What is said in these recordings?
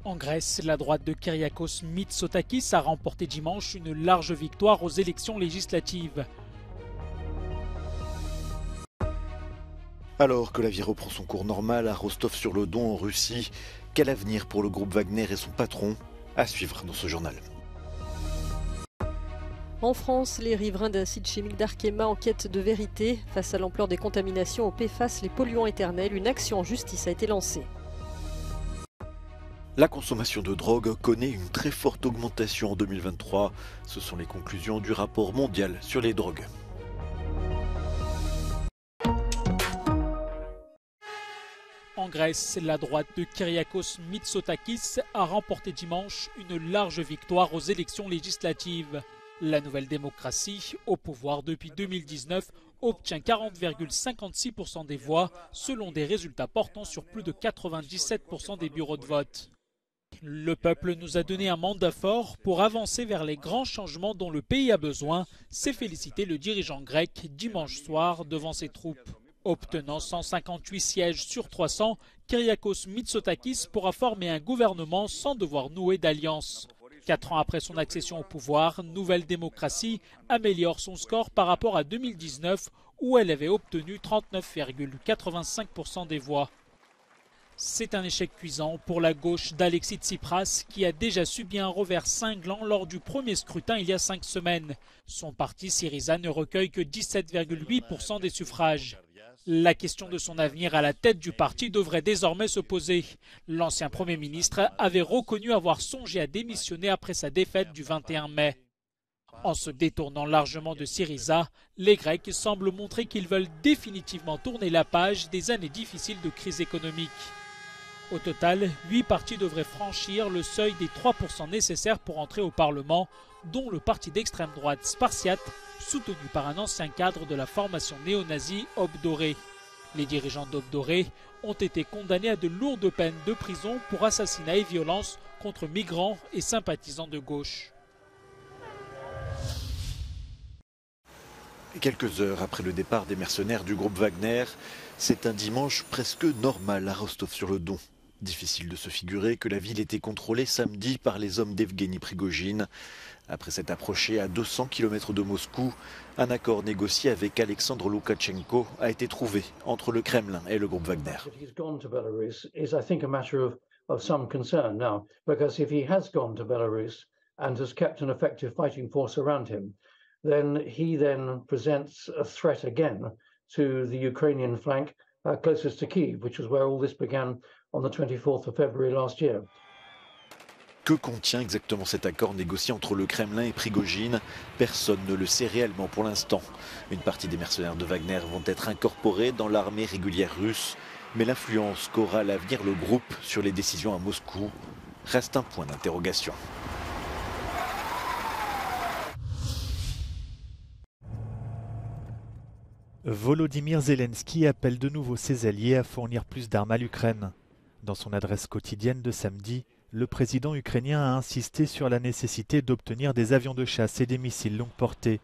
En Grèce, la droite de Kyriakos Mitsotakis a remporté dimanche une large victoire aux élections législatives. Alors que la vie reprend son cours normal à Rostov-sur-le-Don en Russie, quel avenir pour le groupe Wagner et son patron? À suivre dans ce journal. En France, les riverains d'un site chimique d'Arkema en quête de vérité. Face à l'ampleur des contaminations au PFAS, les polluants éternels, une action en justice a été lancée. La consommation de drogue connaît une très forte augmentation en 2023. Ce sont les conclusions du rapport mondial sur les drogues. En Grèce, la droite de Kyriakos Mitsotakis a remporté dimanche une large victoire aux élections législatives. La nouvelle démocratie, au pouvoir depuis 2019, obtient 40,56% des voix, selon des résultats portant sur plus de 97% des bureaux de vote. Le peuple nous a donné un mandat fort pour avancer vers les grands changements dont le pays a besoin, s'est félicité le dirigeant grec dimanche soir devant ses troupes. Obtenant 158 sièges sur 300, Kyriakos Mitsotakis pourra former un gouvernement sans devoir nouer d'alliance. 4 ans après son accession au pouvoir, Nouvelle Démocratie améliore son score par rapport à 2019 où elle avait obtenu 39,85% des voix. C'est un échec cuisant pour la gauche d'Alexis Tsipras qui a déjà subi un revers cinglant lors du premier scrutin il y a 5 semaines. Son parti Syriza ne recueille que 17,8% des suffrages. La question de son avenir à la tête du parti devrait désormais se poser. L'ancien Premier ministre avait reconnu avoir songé à démissionner après sa défaite du 21 mai. En se détournant largement de Syriza, les Grecs semblent montrer qu'ils veulent définitivement tourner la page des années difficiles de crise économique. Au total, 8 partis devraient franchir le seuil des 3% nécessaires pour entrer au Parlement, dont le parti d'extrême droite Spartiate, soutenu par un ancien cadre de la formation néo-nazie Obdoré. Les dirigeants d'Obdoré ont été condamnés à de lourdes peines de prison pour assassinat et violence contre migrants et sympathisants de gauche. Quelques heures après le départ des mercenaires du groupe Wagner, c'est un dimanche presque normal à Rostov-sur-le-Don. Difficile de se figurer que la ville était contrôlée samedi par les hommes d'Evgeny Prigojine. Après s'être approché à 200 km de Moscou, un accord négocié avec Alexandre Loukachenko a été trouvé entre le Kremlin et le groupe Wagner. Then he presents a threat again to the Ukrainian flank closest to Kyiv, which is where all this began on the 24th of February last year. Que contient exactement cet accord négocié entre le Kremlin et Prigojine? Personne ne le sait réellement pour l'instant. Une partie des mercenaires de Wagner vont être incorporés dans l'armée régulière russe, mais l'influence qu'aura à l'avenir le groupe sur les décisions à Moscou reste un point d'interrogation. Volodymyr Zelensky appelle de nouveau ses alliés à fournir plus d'armes à l'Ukraine. Dans son adresse quotidienne de samedi, le président ukrainien a insisté sur la nécessité d'obtenir des avions de chasse et des missiles longue portée,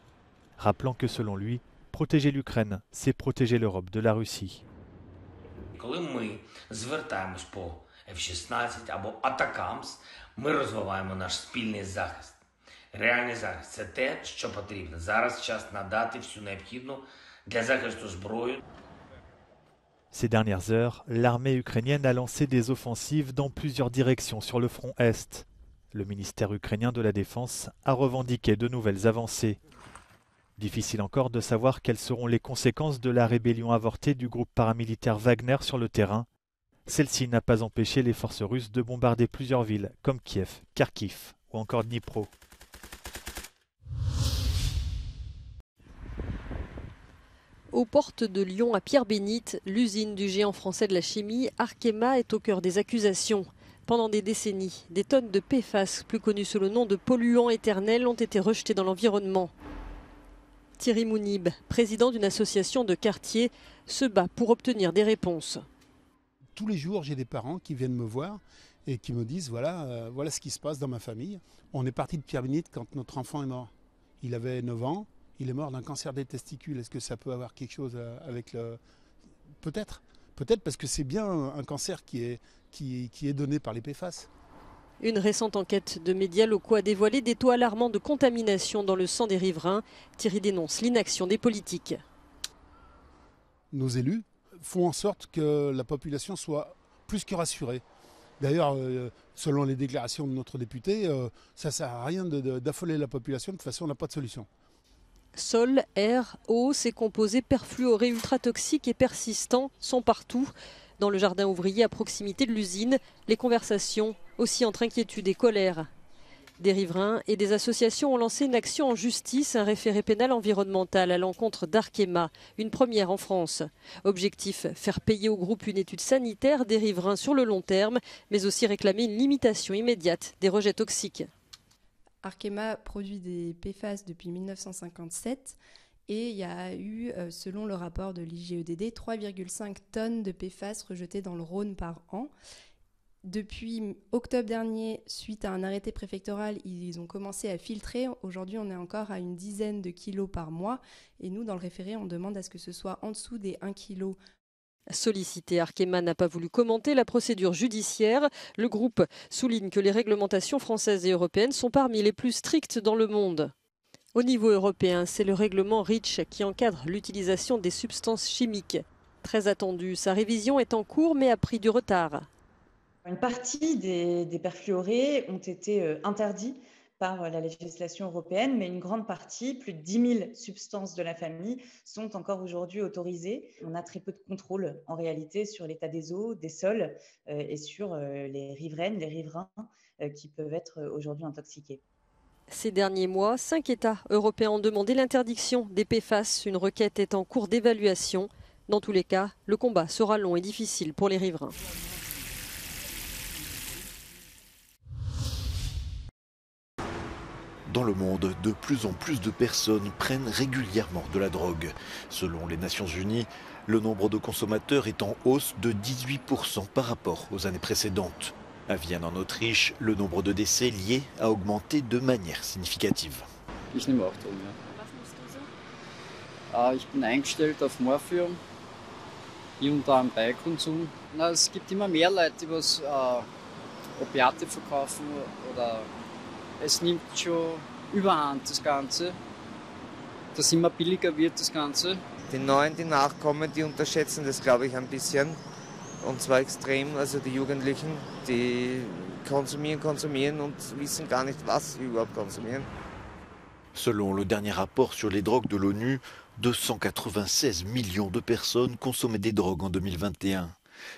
rappelant que selon lui, protéger l'Ukraine, c'est protéger l'Europe de la Russie. Коли ми звертаємось по F-16 або Атакамс, ми розвиваємо наш спільний захист. Реальний захист – це те, що потрібно. Зараз час надати всю необхідну для захисту зброю. Ces dernières heures, l'armée ukrainienne a lancé des offensives dans plusieurs directions sur le front Est. Le ministère ukrainien de la Défense a revendiqué de nouvelles avancées. Difficile encore de savoir quelles seront les conséquences de la rébellion avortée du groupe paramilitaire Wagner sur le terrain. Celle-ci n'a pas empêché les forces russes de bombarder plusieurs villes comme Kiev, Kharkiv ou encore Dnipro. Aux portes de Lyon à Pierre-Bénite, l'usine du géant français de la chimie Arkema est au cœur des accusations. Pendant des décennies, des tonnes de PFAS, plus connus sous le nom de polluants éternels, ont été rejetés dans l'environnement. Thierry Mounib, président d'une association de quartier, se bat pour obtenir des réponses. Tous les jours, j'ai des parents qui viennent me voir et qui me disent voilà ce qui se passe dans ma famille. On est parti de Pierre-Bénite quand notre enfant est mort. Il avait 9 ans. Il est mort d'un cancer des testicules. Est-ce que ça peut avoir quelque chose avec le... Peut-être parce que c'est bien un cancer qui est donné par les PFAS. Une récente enquête de médias locaux a dévoilé des taux alarmants de contamination dans le sang des riverains. Thierry dénonce l'inaction des politiques. Nos élus font en sorte que la population soit plus que rassurée. D'ailleurs, selon les déclarations de notre député, ça ne sert à rien d'affoler la population. De toute façon, on n'a pas de solution. Sol, air, eau, ces composés perfluorés ultra-toxiques et persistants sont partout. Dans le jardin ouvrier à proximité de l'usine, les conversations aussi entre inquiétude et colère. Des riverains et des associations ont lancé une action en justice, un référé pénal environnemental à l'encontre d'Arkema, une première en France. Objectif, faire payer au groupe une étude sanitaire des riverains sur le long terme, mais aussi réclamer une limitation immédiate des rejets toxiques. Arkema produit des PFAS depuis 1957 et il y a eu, selon le rapport de l'IGEDD, 3,5 tonnes de PFAS rejetées dans le Rhône par an. Depuis octobre dernier, suite à un arrêté préfectoral, ils ont commencé à filtrer. Aujourd'hui, on est encore à une dizaine de kilos par mois. Et nous, dans le référé, on demande à ce que ce soit en dessous des 1 kg. Sollicité, Arkema n'a pas voulu commenter la procédure judiciaire. Le groupe souligne que les réglementations françaises et européennes sont parmi les plus strictes dans le monde. Au niveau européen, c'est le règlement REACH qui encadre l'utilisation des substances chimiques. Très attendu, sa révision est en cours mais a pris du retard. Une partie des perfluorés ont été interdits par la législation européenne, mais une grande partie, plus de 10 000 substances de la famille, sont encore aujourd'hui autorisées. On a très peu de contrôle en réalité sur l'état des eaux, des sols et sur les riveraines, les riverains qui peuvent être aujourd'hui intoxiqués. Ces derniers mois, 5 États européens ont demandé l'interdiction des PFAS. Une requête est en cours d'évaluation. Dans tous les cas, le combat sera long et difficile pour les riverains. Dans le monde, de plus en plus de personnes prennent régulièrement de la drogue. Selon les Nations Unies, le nombre de consommateurs est en hausse de 18% par rapport aux années précédentes. À Vienne, en Autriche, le nombre de décès liés a augmenté de manière significative. Ich nehme auch Drogen, ja. Was nimmst du so? Ich bin eingestellt auf Morphium, hier unter anderem Beikonsum. Es gibt immer mehr Leute, die was Opiate verkaufen oder es nimmt schon überhand das Ganze, dass immer billiger wird das Ganze. Die Neuen, die nachkommen, die unterschätzen das, glaube ich, ein bisschen. Und zwar extrem, also die Jugendlichen, die konsumieren und wissen gar nicht, was sie überhaupt konsumieren. Selon le dernier rapport sur les drogues de l'ONU, 296 millions de personnes consommaient des drogues en 2021.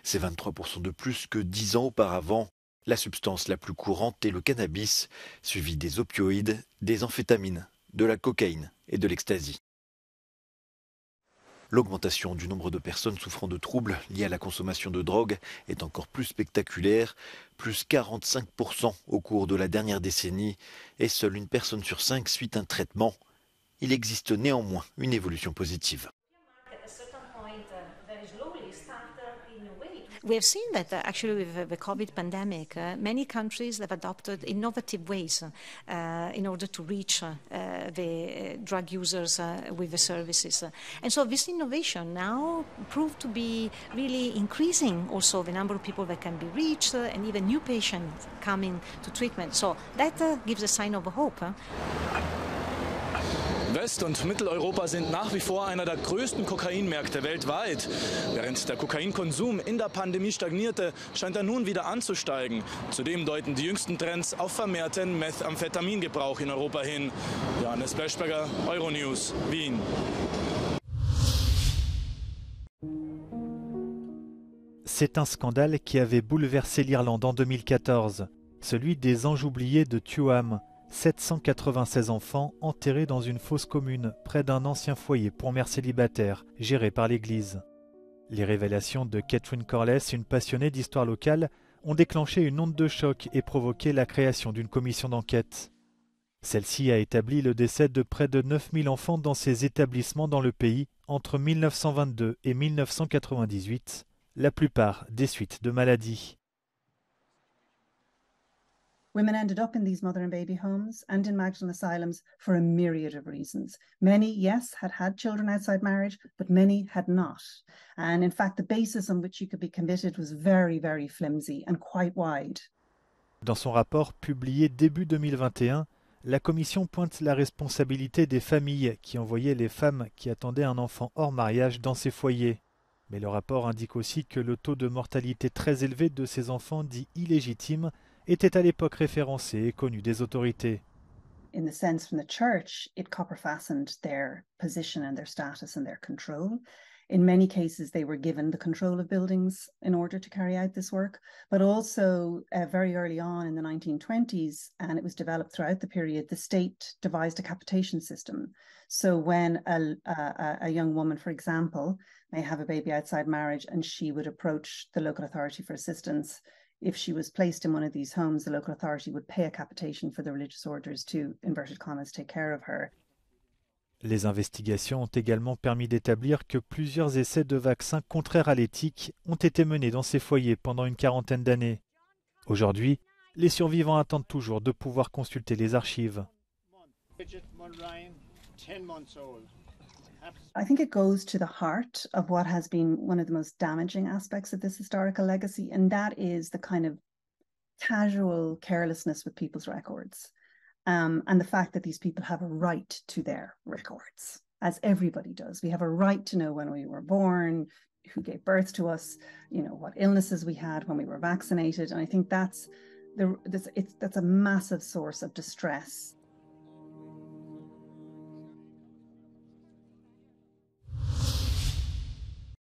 C'est 23% de plus que 10 ans auparavant. La substance la plus courante est le cannabis, suivi des opioïdes, des amphétamines, de la cocaïne et de l'ecstasy. L'augmentation du nombre de personnes souffrant de troubles liés à la consommation de drogue est encore plus spectaculaire, plus 45% au cours de la dernière décennie, et seule une personne sur 5 suit un traitement. Il existe néanmoins une évolution positive. We have seen that actually with the COVID pandemic, many countries have adopted innovative ways in order to reach the drug users with the services. And so this innovation now proved to be really increasing also the number of people that can be reached and even new patients coming to treatment. So that gives a sign of hope. West- und Mitteleuropa sind nach wie vor einer der größten Kokainmärkte weltweit. Während der Kokainkonsum in der Pandemie stagnierte, scheint er nun wieder anzusteigen. Zudem deuten die jüngsten Trends auf vermehrten Methamphetamingebrauch in Europa hin. Johannes Beschberger, Euronews, Wien. C'est un scandale qui avait bouleversé l'Irlande en 2014, celui des anges oubliés de Tuam. 796 enfants enterrés dans une fosse commune près d'un ancien foyer pour mères célibataires géré par l'Église. Les révélations de Catherine Corless, une passionnée d'histoire locale, ont déclenché une onde de choc et provoqué la création d'une commission d'enquête. Celle-ci a établi le décès de près de 9000 enfants dans ces établissements dans le pays entre 1922 et 1998, la plupart des suites de maladies. Women ended up in these mother and baby homes and in Magdalen asylums for a myriad of reasons. Many, yes, had had children outside marriage, but many had not. And in fact, the basis on which you could be convicted was very, very flimsy and quite wide. Dans son rapport publié début 2021, la Commission pointe la responsabilité des familles qui envoyaient les femmes qui attendaient un enfant hors mariage dans ces foyers. Mais le rapport indique aussi que le taux de mortalité très élevé de ces enfants dits illégitimes était à l'époque référencé et connu des autorités. In the sense from the church, it copper-fastened their position and their status and their control. In many cases, they were given the control of buildings in order to carry out this work, but also very early on in the 1920s, and it was developed throughout the period, the state devised a capitation system. So when a young woman, for example, may have a baby outside marriage and she would approach the local authority for assistance, if she was placed in one of these homes, the local authority would pay a capitation for the religious orders to, inverted commas, take care of her. Les investigations ont également permis d'établir que plusieurs essais de vaccins contraires à l'éthique ont été menés dans ces foyers pendant une quarantaine d'années. Aujourd'hui, les survivants attendent toujours de pouvoir consulter les archives. I think it goes to the heart of what has been one of the most damaging aspects of this historical legacy, and that is the kind of casual carelessness with people's records. And the fact that these people have a right to their records, as everybody does. We have a right to know when we were born, who gave birth to us, what illnesses we had when we were vaccinated. And I think that's a massive source of distress.